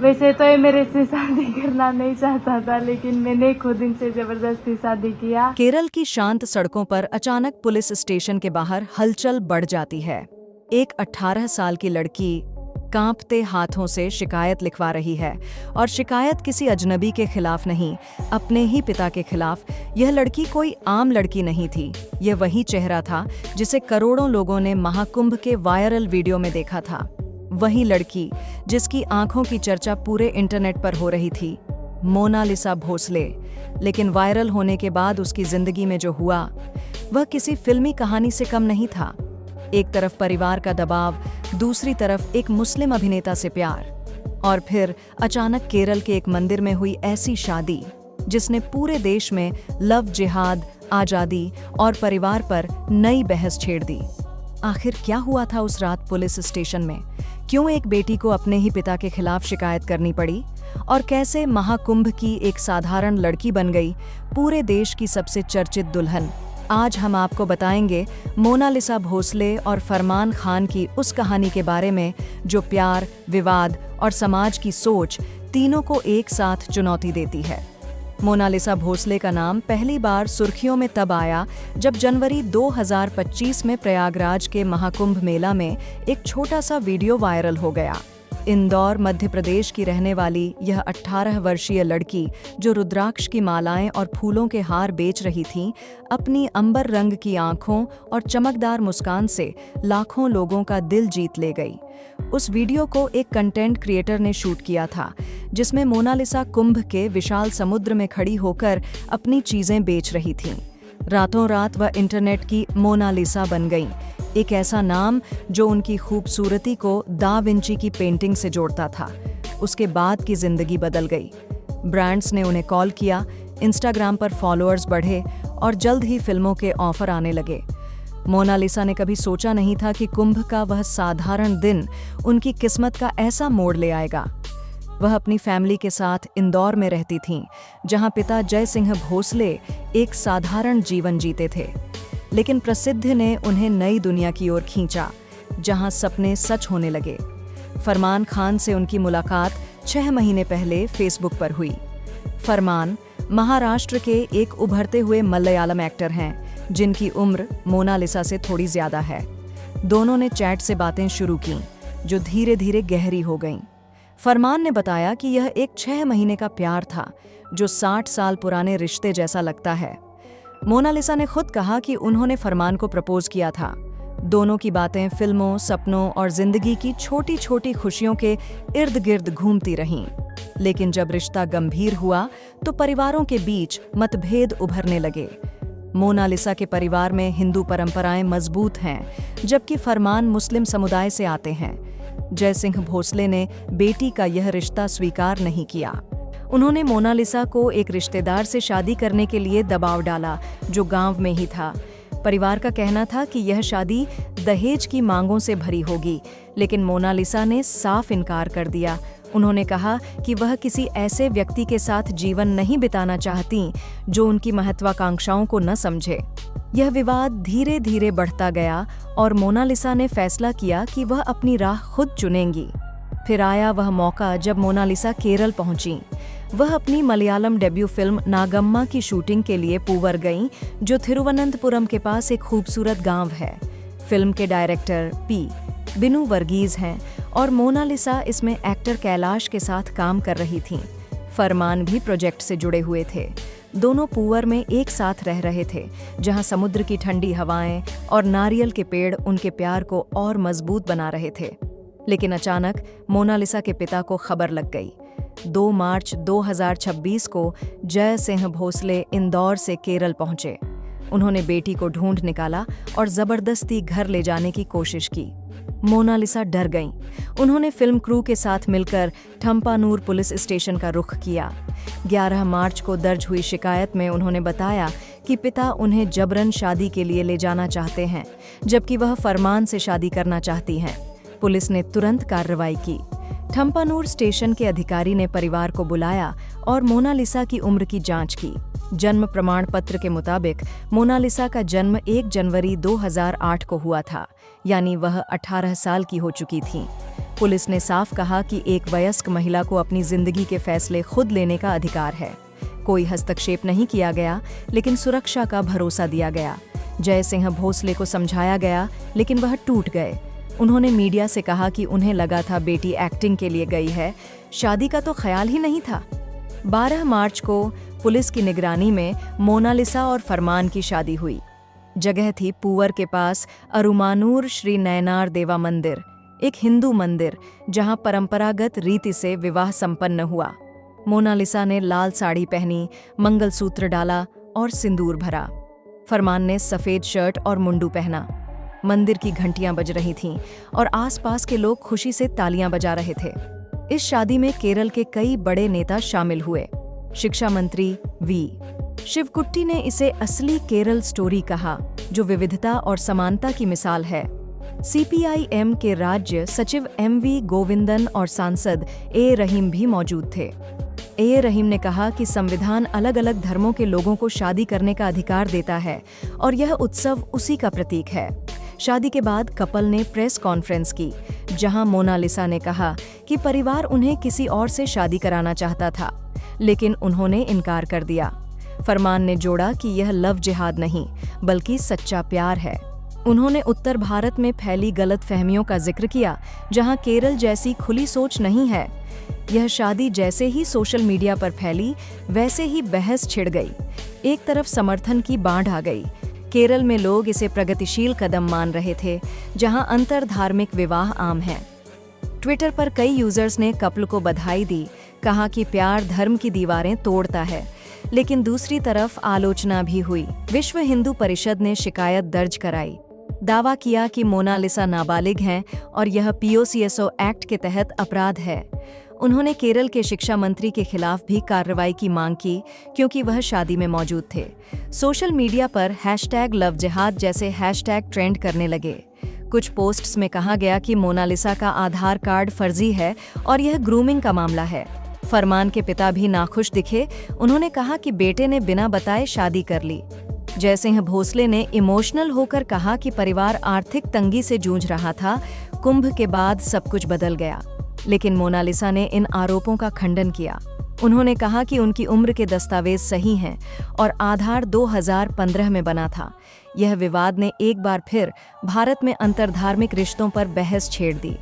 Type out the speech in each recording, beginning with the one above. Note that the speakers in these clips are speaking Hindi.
वैसे तो ये मेरे से शादी करना नहीं चाहता था, लेकिन मैंने खुद इनसे जबरदस्ती शादी किया। केरल की शांत सड़कों पर अचानक पुलिस स्टेशन के बाहर हलचल बढ़ जाती है। एक 18 साल की लड़की कांपते हाथों से शिकायत लिखवा रही है, और शिकायत किसी अजनबी के खिलाफ नहीं, अपने ही पिता के खिलाफ। यह लड़की कोई आम लड़की नहीं थी, यह वही चेहरा था जिसे करोड़ों लोगों ने महाकुंभ के वायरल वीडियो में देखा था। वही लड़की जिसकी आंखों की चर्चा पूरे इंटरनेट पर हो रही थी, मोनालिसा भोसले। लेकिन वायरल होने के बाद उसकी जिंदगी में जो हुआ वह किसी फिल्मी कहानी से कम नहीं था। एक तरफ परिवार का दबाव, दूसरी तरफ एक मुस्लिम अभिनेता से प्यार, और फिर अचानक केरल के एक मंदिर में हुई ऐसी शादी जिसने पूरे देश में लव जिहाद, आजादी और परिवार पर नई बहस छेड़ दी। आखिर क्या हुआ था उस रात पुलिस स्टेशन में? क्यों एक बेटी को अपने ही पिता के खिलाफ शिकायत करनी पड़ी? और कैसे महाकुंभ की एक साधारण लड़की बन गई पूरे देश की सबसे चर्चित दुल्हन? आज हम आपको बताएंगे मोनालिसा भोसले और फरमान खान की उस कहानी के बारे में जो प्यार, विवाद और समाज की सोच तीनों को एक साथ चुनौती देती है। मोनालिसा भोसले का नाम पहली बार सुर्खियों में तब आया जब जनवरी 2025 में प्रयागराज के महाकुंभ मेला में एक छोटा सा वीडियो वायरल हो गया। इंदौर, मध्य प्रदेश की रहने वाली यह 18 वर्षीय लड़की, जो रुद्राक्ष की मालाएं और फूलों के हार बेच रही थी, अपनी अंबर रंग की आंखों और चमकदार मुस्कान से लाखों लोगों का दिल जीत ले गई। उस वीडियो को एक कंटेंट क्रिएटर ने शूट किया था, जिसमें मोनालिसा कुंभ के विशाल समुद्र में खड़ी होकर अपनी चीजें बेच रही थीं। रातों रात वह इंटरनेट की मोनालिसा बन गईं, एक ऐसा नाम जो उनकी खूबसूरती को दा विंची की पेंटिंग से जोड़ता था। उसके बाद की जिंदगी बदल गई। ब्रांड्स ने उन्हें कॉल किया, इंस्टाग्राम पर फॉलोअर्स बढ़े और जल्द ही फिल्मों के ऑफर आने लगे। मोनालिसा ने कभी सोचा नहीं था कि कुंभ का वह साधारण दिन उनकी किस्मत का ऐसा मोड़ ले आएगा। वह अपनी फैमिली के साथ इंदौर में रहती थीं, जहां पिता जय सिंह भोसले एक साधारण जीवन जीते थे। लेकिन प्रसिद्धि ने उन्हें नई दुनिया की ओर खींचा, जहां सपने सच होने लगे। फरमान खान से उनकी मुलाकात 6 महीने पहले फेसबुक पर हुई। फरमान महाराष्ट्र के एक उभरते हुए मलयालम एक्टर हैं, जिनकी उम्र मोनालिसा से थोड़ी ज्यादा है। दोनों ने चैट से बातें शुरू कीं, जो धीरे धीरे गहरी हो गईं। फरमान ने बताया कि यह एक 6 महीने का प्यार था, जो 60 साल पुराने रिश्ते जैसा लगता है। मोनालिसा ने खुद कहा कि उन्होंने फरमान को प्रपोज किया था। दोनों की बातें फिल्मों, सपनों और जिंदगी की छोटी छोटी खुशियों के इर्द गिर्द घूमती रहीं। लेकिन जब रिश्ता गंभीर हुआ तो परिवारों के बीच मतभेद उभरने लगे। मोनालिसा के परिवार में हिंदू परंपराएं मजबूत हैं, जबकि फरमान मुस्लिम समुदाय से आते हैं। जय सिंह भोसले ने बेटी का यह रिश्ता स्वीकार नहीं किया। उन्होंने मोनालिसा को एक रिश्तेदार से शादी करने के लिए दबाव डाला, जो गांव में ही था। परिवार का कहना था कि यह शादी दहेज की मांगों से भरी होगी, लेकिन मोनालिसा ने साफ इनकार कर दिया। उन्होंने कहा कि वह किसी ऐसे व्यक्ति के साथ जीवन नहीं बिताना चाहती जो उनकी महत्वाकांक्षाओं को न समझे। यह विवाद धीरे धीरे बढ़ता गया और मोनालिसा ने फैसला किया कि वह अपनी राह खुद चुनेंगी। फिर आया वह मौका जब मोनालिसा केरल पहुंची। वह अपनी मलयालम डेब्यू फिल्म नागम्मा की शूटिंग के लिए पूवर गईं, जो थिरुवनंतपुरम के पास एक खूबसूरत गांव है। फिल्म के डायरेक्टर बिनु वर्गीज हैं और मोनालिसा इसमें एक्टर कैलाश के साथ काम कर रही थीं। फरमान भी प्रोजेक्ट से जुड़े हुए थे। दोनों पूवर में एक साथ रह रहे थे, जहां समुद्र की ठंडी हवाएं और नारियल के पेड़ उनके प्यार को और मजबूत बना रहे थे। लेकिन अचानक मोनालिसा के पिता को खबर लग गई। 2 मार्च 2026 को जय सिंह भोसले इंदौर से केरल पहुंचे। उन्होंने बेटी को ढूंढ निकाला और जबरदस्ती घर ले जाने की कोशिश की। मोनालिसा डर गईं। उन्होंने फिल्म क्रू के साथ मिलकर ठम्पानूर पुलिस स्टेशन का रुख किया। 11 मार्च को दर्ज हुई शिकायत में उन्होंने बताया कि पिता उन्हें जबरन शादी के लिए ले जाना चाहते हैं, जबकि वह फरमान से शादी करना चाहती हैं। पुलिस ने तुरंत कार्रवाई की। ठम्पानूर स्टेशन के अधिकारी ने परिवार को बुलाया और मोनालिसा की उम्र की जांच की। जन्म प्रमाण पत्र के मुताबिक मोनालिसा का जन्म 1 जनवरी 2008 को हुआ था, यानी वह 18 साल की हो चुकी थीं। पुलिस ने साफ कहा कि एक वयस्क महिला को अपनी जिंदगी के फैसले खुद लेने का अधिकार है। कोई हस्तक्षेप नहीं किया गया, लेकिन सुरक्षा का भरोसा दिया गया। जय सिंह भोसले को समझाया गया, लेकिन वह टूट गए। उन्होंने मीडिया से कहा कि उन्हें लगा था बेटी एक्टिंग के लिए गई है, शादी का तो ख्याल ही नहीं था। 12 मार्च को पुलिस की निगरानी में मोनालिसा और फरमान की शादी हुई। जगह थी पूवर के पास अरुमानूर श्री नयनार देवा मंदिर, एक हिंदू मंदिर जहां परंपरागत रीति से विवाह संपन्न हुआ। मोनालिसा ने लाल साड़ी पहनी, मंगलसूत्र डाला और सिंदूर भरा। फरमान ने सफेद शर्ट और मुंडू पहना। मंदिर की घंटियां बज रही थीं और आसपास के लोग खुशी से तालियां बजा रहे थे। इस शादी में केरल के कई बड़े नेता शामिल हुए। शिक्षा मंत्री वी. शिवकुट्टी ने इसे असली केरल स्टोरी कहा, जो विविधता और समानता की मिसाल है। CPIM के राज्य सचिव MV गोविंदन और सांसद A. रहीम भी मौजूद थे। A. रहीम ने कहा कि संविधान अलग अलग धर्मों के लोगों को शादी करने का अधिकार देता है और यह उत्सव उसी का प्रतीक है। शादी के बाद कपल ने प्रेस कॉन्फ्रेंस की, जहां मोनालिसा ने कहा कि परिवार उन्हें किसी और से शादी कराना चाहता था, लेकिन उन्होंने इनकार कर दिया। फरमान ने जोड़ा कि यह लव जिहाद नहीं, बल्कि सच्चा प्यार है। उन्होंने उत्तर भारत में फैली गलतफहमियों का जिक्र किया, जहां केरल जैसी खुली सोच नहीं है। यह शादी जैसे ही सोशल मीडिया पर फैली, वैसे ही बहस छिड़ गई। एक तरफ समर्थन की बाढ़ आ गई। केरल में लोग इसे प्रगतिशील कदम मान रहे थे, जहां अंतर धार्मिक विवाह आम है। ट्विटर पर कई यूजर्स ने कपल को बधाई दी, कहा कि प्यार धर्म की दीवारें तोड़ता है। लेकिन दूसरी तरफ आलोचना भी हुई। विश्व हिंदू परिषद ने शिकायत दर्ज कराई, दावा किया कि मोनालिसा नाबालिग हैं और यह POCSO एक्ट के तहत अपराध है। उन्होंने केरल के शिक्षा मंत्री के खिलाफ भी कार्रवाई की मांग की, क्योंकि वह शादी में मौजूद थे। सोशल मीडिया पर #लवजिहाद जैसे हैशटैग ट्रेंड करने लगे। कुछ पोस्ट्स में कहा गया कि मोनालिसा का आधार कार्ड फर्जी है और यह ग्रूमिंग का मामला है। फरमान के पिता भी नाखुश दिखे। उन्होंने कहा कि बेटे ने बिना बताए शादी कर ली। जय सिंह भोसले ने इमोशनल होकर कहा कि परिवार आर्थिक तंगी से जूझ रहा था। कुंभ के बाद सब कुछ बदल गया। लेकिन मोनालिसा ने इन आरोपों का खंडन किया। उन्होंने कहा कि उनकी उम्र के दस्तावेज सही हैं और आधार 2015 में बना था। यह विवाद ने एक बार फिर भारत में अंतरधार्मिक रिश्तों पर बहस छेड़ दी।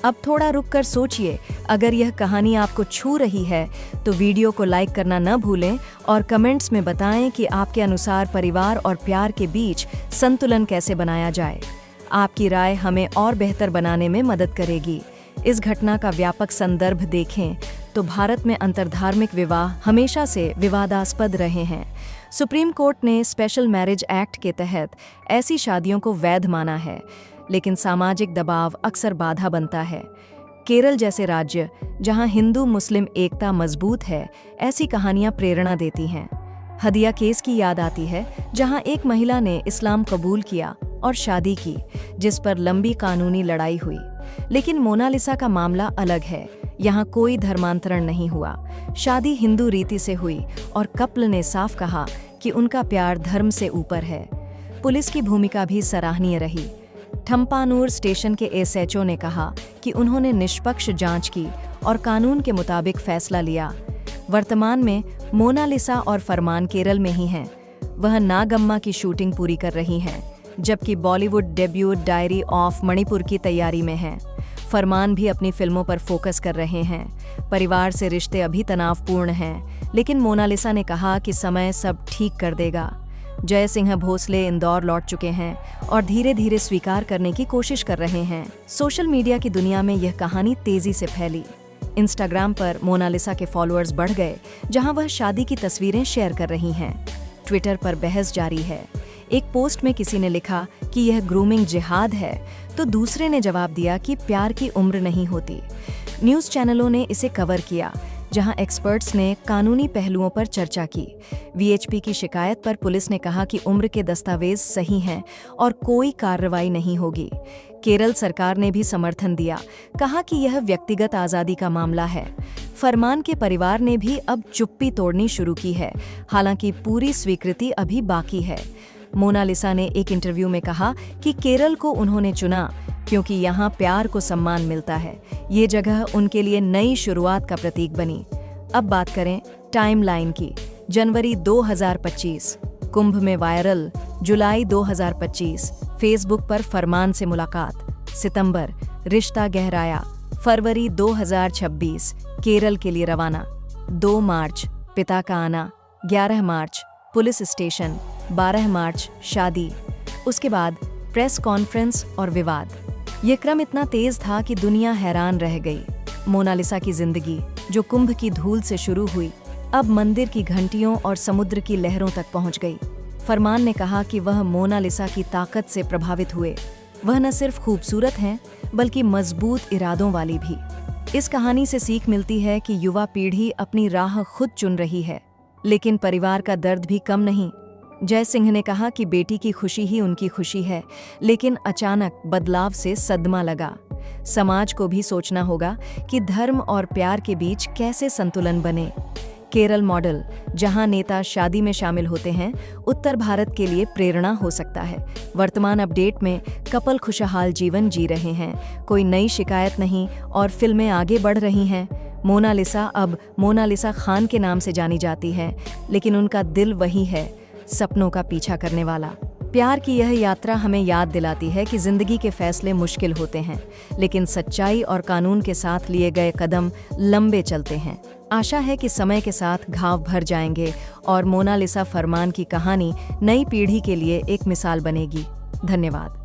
अब थोड़ा रुककर सोचिए, अगर यह कहानी आपको छू रही है तो वीडियो को लाइक करना न भूलें और कमेंट्स में बताएं कि आपके अनुसार परिवार और प्यार के बीच संतुलन कैसे बनाया जाए। आपकी राय हमें और बेहतर बनाने में मदद करेगी। इस घटना का व्यापक संदर्भ देखें तो भारत में अंतरधार्मिक विवाह हमेशा से विवादास्पद रहे हैं। सुप्रीम कोर्ट ने स्पेशल मैरिज एक्ट के तहत ऐसी शादियों को वैध माना है, लेकिन सामाजिक दबाव अक्सर बाधा बनता है। केरल जैसे राज्य, जहां हिंदू मुस्लिम एकता मजबूत है, ऐसी कहानियां प्रेरणा देती हैं। हदिया केस की याद आती है, जहां एक महिला ने इस्लाम कबूल किया और शादी की, जिस पर लंबी कानूनी लड़ाई हुई। लेकिन मोनालिसा का मामला अलग है। यहाँ कोई धर्मांतरण नहीं हुआ। शादी हिंदू रीति से हुई और कपल ने साफ कहा कि उनका प्यार धर्म से ऊपर है। पुलिस की भूमिका भी सराहनीय रही। ठम्पानूर स्टेशन के SHO ने कहा कि उन्होंने निष्पक्ष जांच की और कानून के मुताबिक फैसला लिया। वर्तमान में मोनालिसा और फरमान केरल में ही हैं। वह नागम्मा की शूटिंग पूरी कर रही हैं, जबकि Bollywood debut diary of Manipur की तैयारी में है। फरमान भी अपनी फिल्मों पर फोकस कर रहे हैं। परिवार से रिश्ते अभी तनावपूर्ण हैं, लेकिन मोनालिसा ने कहा कि समय सब ठीक कर देगा। जय सिंह भोसले इंदौर लौट चुके हैं और धीरे धीरे स्वीकार करने की कोशिश कर रहे हैं। सोशल मीडिया की दुनिया में यह कहानी तेजी से फैली। इंस्टाग्राम पर मोनालिसा के फॉलोअर्स बढ़ गए, जहां वह शादी की तस्वीरें शेयर कर रही हैं। ट्विटर पर बहस जारी है। एक पोस्ट में किसी ने लिखा कि यह ग्रूमिंग जिहाद है, तो दूसरे ने जवाब दिया कि प्यार की उम्र नहीं होती। न्यूज़ चैनलों ने इसे कवर किया, जहां एक्सपर्ट्स ने कानूनी पहलुओं पर चर्चा की। VHP की शिकायत पर पुलिस ने कहा कि उम्र के दस्तावेज सही हैं और कोई कार्रवाई नहीं होगी। केरल सरकार ने भी समर्थन दिया, कहा कि यह व्यक्तिगत आज़ादी का मामला है। फरमान के परिवार ने भी अब चुप्पी तोड़नी शुरू की है, हालांकि पूरी स्वीकृति अभी बाकी है। मोनालिसा ने एक इंटरव्यू में कहा कि केरल को उन्होंने चुना क्योंकि यहाँ प्यार को सम्मान मिलता है। ये जगह उनके लिए नई शुरुआत का प्रतीक बनी। अब बात करें टाइमलाइन की। जनवरी 2025 कुंभ में वायरल, जुलाई 2025 फेसबुक पर फरमान से मुलाकात, सितंबर रिश्ता गहराया, फरवरी 2026 केरल के लिए रवाना, 2 मार्च पिता का आना, 11 मार्च पुलिस स्टेशन, 12 मार्च शादी। उसके बाद प्रेस कॉन्फ्रेंस और विवाद। ये क्रम इतना तेज था कि दुनिया हैरान रह गई। मोनालिसा की जिंदगी, जो कुंभ की धूल से शुरू हुई, अब मंदिर की घंटियों और समुद्र की लहरों तक पहुंच गई। फरमान ने कहा कि वह मोनालिसा की ताकत से प्रभावित हुए। वह न सिर्फ खूबसूरत हैं, बल्कि मजबूत इरादों वाली भी। इस कहानी से सीख मिलती है कि युवा पीढ़ी अपनी राह खुद चुन रही है, लेकिन परिवार का दर्द भी कम नहीं। जय सिंह ने कहा कि बेटी की खुशी ही उनकी खुशी है, लेकिन अचानक बदलाव से सदमा लगा। समाज को भी सोचना होगा कि धर्म और प्यार के बीच कैसे संतुलन बने। केरल मॉडल, जहां नेता शादी में शामिल होते हैं, उत्तर भारत के लिए प्रेरणा हो सकता है। वर्तमान अपडेट में कपल खुशहाल जीवन जी रहे हैं, कोई नई शिकायत नहीं और फिल्में आगे बढ़ रही हैं। मोनालिसा अब मोनालिसा खान के नाम से जानी जाती है, लेकिन उनका दिल वही है, सपनों का पीछा करने वाला। प्यार की यह यात्रा हमें याद दिलाती है कि जिंदगी के फैसले मुश्किल होते हैं, लेकिन सच्चाई और कानून के साथ लिए गए कदम लंबे चलते हैं। आशा है कि समय के साथ घाव भर जाएंगे और मोनालिसा फरमान की कहानी नई पीढ़ी के लिए एक मिसाल बनेगी। धन्यवाद।